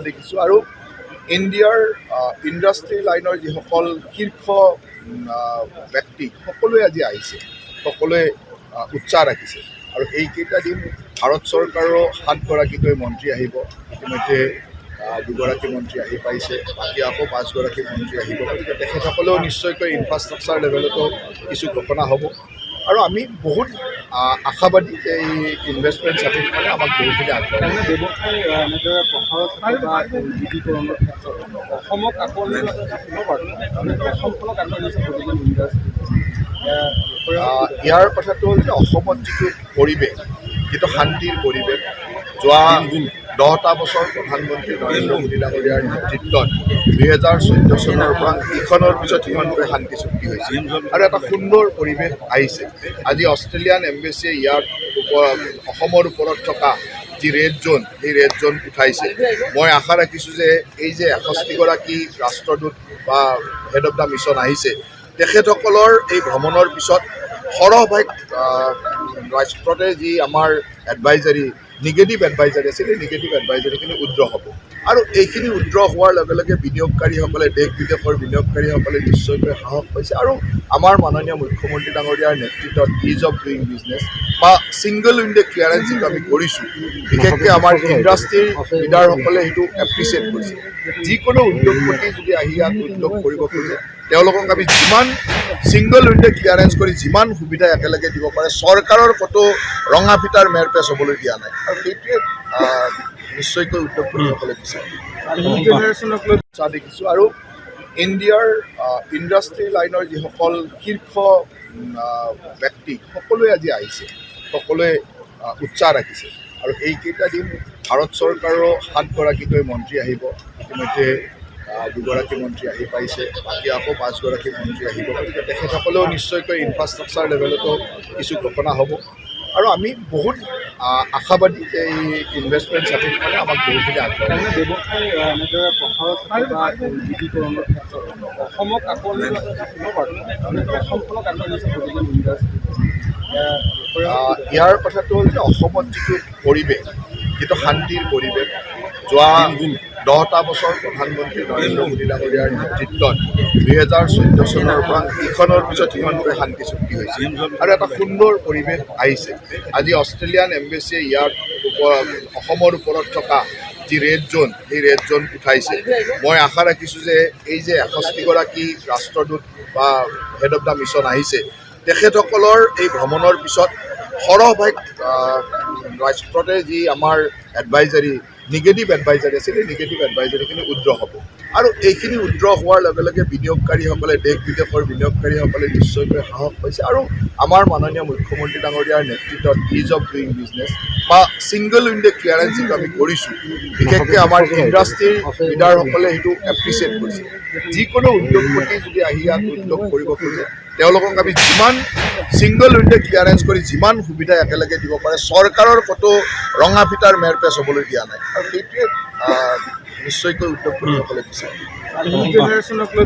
দেখিছোঁ আৰু ইণ্ডিয়াৰ ইণ্ডাষ্ট্ৰী লাইনৰ যিসকল শীৰ্ষ ব্যক্তি সকলোৱে আজি আহিছে, সকলোৱে উৎসাহ ৰাখিছে আৰু এইকেইটা দিন ভাৰত চৰকাৰৰ 7গৰাকীকৈ মন্ত্ৰী আহিব। ইতিমধ্যে 2গৰাকী মন্ত্ৰী আহি পাইছে, বাকী আকৌ 5গৰাকী মন্ত্ৰী আহিব। গতিকে তেখেতসকলেও নিশ্চয়কৈ ইনফ্ৰাষ্ট্ৰাকচাৰ লেভেলতো কিছু ঘোষণা হ'ব আৰু আমি বহুত আশাবাদী যে এই ইনভেষ্টমেণ্ট চাৰ্টিফিকেটে আমাক বহুতখিনি আগবঢ়াব। ইয়াৰ কথাটো হ'ল যে অসমত যিটো পৰিৱেশ, যিটো শান্তিৰ পৰিৱেশ, যোৱা 10টা বছৰ প্ৰধানমন্ত্ৰী নৰেন্দ্ৰ মোদী ডাঙৰীয়াৰ নেতৃত্বত 2014 চনৰ পৰা ইখনৰ পিছত সিখনকৈ শান্তি চুক্তি হৈছে আৰু এটা সুন্দৰ পৰিৱেশ আহিছে। আজি অষ্ট্ৰেলিয়ান এম্বেচিয়ে ইয়াৰ অসমৰ ওপৰত থকা যি ৰেড জ'ন, সেই ৰেড জ'ন উঠাইছে। মই আশা ৰাখিছোঁ যে এই যে 61গৰাকী ৰাষ্ট্ৰদূত বা হেড অফ দ্য মিছন আহিছে, তেখেতসকলৰ এই ভ্ৰমণৰ পিছত সৰহভাগ ৰাষ্ট্ৰতে যি আমাৰ এডভাইজাৰী নিগেটিভ এডভাইজাৰী আছিল, এই নিগেটিভ এডভাইজাৰীখিনি উইড্ৰ হ'ব আৰু এইখিনি উইড্ৰ হোৱাৰ লগে লগে বিনিয়োগকাৰীসকলে, দেশ বিদেশৰ বিনিয়োগকাৰীসকলে নিশ্চয়কৈ সাহস পাইছে আৰু আমাৰ মাননীয় মুখ্যমন্ত্ৰী ডাঙৰীয়াৰ নেতৃত্বত ইজ অফ ডুইং বিজনেছ বা ছিংগল উইণ্ডো ক্লিয়াৰেঞ্চ যিটো আমি কৰিছোঁ, বিশেষকৈ আমাৰ ইণ্ডাষ্ট্ৰীৰ লিডাৰসকলে সেইটো এপ্ৰিচিয়েট কৰিছে। যিকোনো উদ্যোগপতি যদি আহি ইয়াত উদ্যোগ কৰিব খোজে, তেওঁলোকক আমি যিমান ছিংগল উইণ্ডো ক্লিয়াৰেঞ্চ কৰি যিমান সুবিধা একেলগে দিব পাৰে, চৰকাৰৰ ক'তো ৰঙা ফিটাৰ মেৰপেচ হ'বলৈ দিয়া নাই আৰু সেইটোৱে নিশ্চয়কৈ উদ্যোগপতিসকলে বিচাৰে। দেখিছোঁ আৰু ইণ্ডিয়াৰ ইণ্ডাষ্ট্ৰী লাইনৰ যিসকল শীৰ্ষ ব্যক্তি সকলোৱে আজি আহিছে, সকলোৱে উৎসাহ ৰাখিছে আৰু এইকেইটা দিন ভাৰত চৰকাৰৰ 7গৰাকীকৈ মন্ত্ৰী আহিব। ইতিমধ্যে 2গৰাকী মন্ত্ৰী আহি পাইছে, বাকী আকৌ 5গৰাকী মন্ত্ৰী আহিব। গতিকে তেখেতসকলেও নিশ্চয়কৈ ইনফ্ৰাষ্ট্ৰাকচাৰ লেভেলতো কিছু ঘোষণা হ'ব আৰু আমি বহুত আশাবাদী যে এই ইনভেষ্টমেণ্ট চাৰ্টিফিকেটে আমাক বহুতখিনি আগবঢ়াব। ইয়াৰ কথাটো হ'ল যে অসমত যিটো পৰিৱেশ, যিটো শান্তিৰ পৰিৱেশ, যোৱা 10টা বছৰ প্ৰধানমন্ত্ৰী নৰেন্দ্ৰ মোদী ডাঙৰীয়াৰ নেতৃত্বত 2014 চনৰ পৰা ইখনৰ পিছত সিখনকৈ শান্তি চুক্তি হৈছে আৰু এটা সুন্দৰ পৰিৱেশ আহিছে। আজি অষ্ট্ৰেলিয়ান এম্বেচিয়ে ইয়াৰ অসমৰ ওপৰত থকা যি ৰেড জ'ন, সেই ৰেড জ'ন উঠাইছে। মই আশা ৰাখিছোঁ যে এই যে 61গৰাকী ৰাষ্ট্ৰদূত বা হেড অফ দ্য মিছন আহিছে, তেখেতসকলৰ এই ভ্ৰমণৰ পিছত সৰহভাগ ৰাষ্ট্ৰতে যি আমাৰ এডভাইজাৰী নিগেটিভ এডভাইজাৰী আছিল, এই নিগেটিভ এডভাইজাৰীখিনি উইড্ৰ হ'ব আৰু এইখিনি উইড্ৰ হোৱাৰ লগে লগে বিনিয়োগকাৰীসকলে, দেশ বিদেশৰ বিনিয়োগকাৰীসকলে নিশ্চয়কৈ সাহস পাইছে আৰু আমাৰ মাননীয় মুখ্যমন্ত্ৰী ডাঙৰীয়াৰ নেতৃত্বত ইজ অফ ডুইং বিজনেছ বা ছিংগল উইণ্ডো ক্লিয়াৰেঞ্চ যিটো আমি কৰিছোঁ, বিশেষকৈ আমাৰ ইণ্ডাষ্ট্ৰীৰ লিডাৰসকলে সেইটো এপ্ৰিচিয়েট কৰিছে। যিকোনো উদ্যোগপতি যদি আহি ইয়াত উদ্যোগ কৰিব খোজে, তেওঁলোকক আমি যিমান ছিংগল উইণ্ডো ক্লিয়াৰেঞ্চ কৰি যিমান সুবিধা একেলগে দিব পাৰে, চৰকাৰৰ ক'তো ৰঙা ফিটাৰ মেৰপেচ হ'বলৈ দিয়া নাই আৰু সেইটোৱে নিশ্চয়কৈ উদ্যোগপতিসকলে বিচাৰে।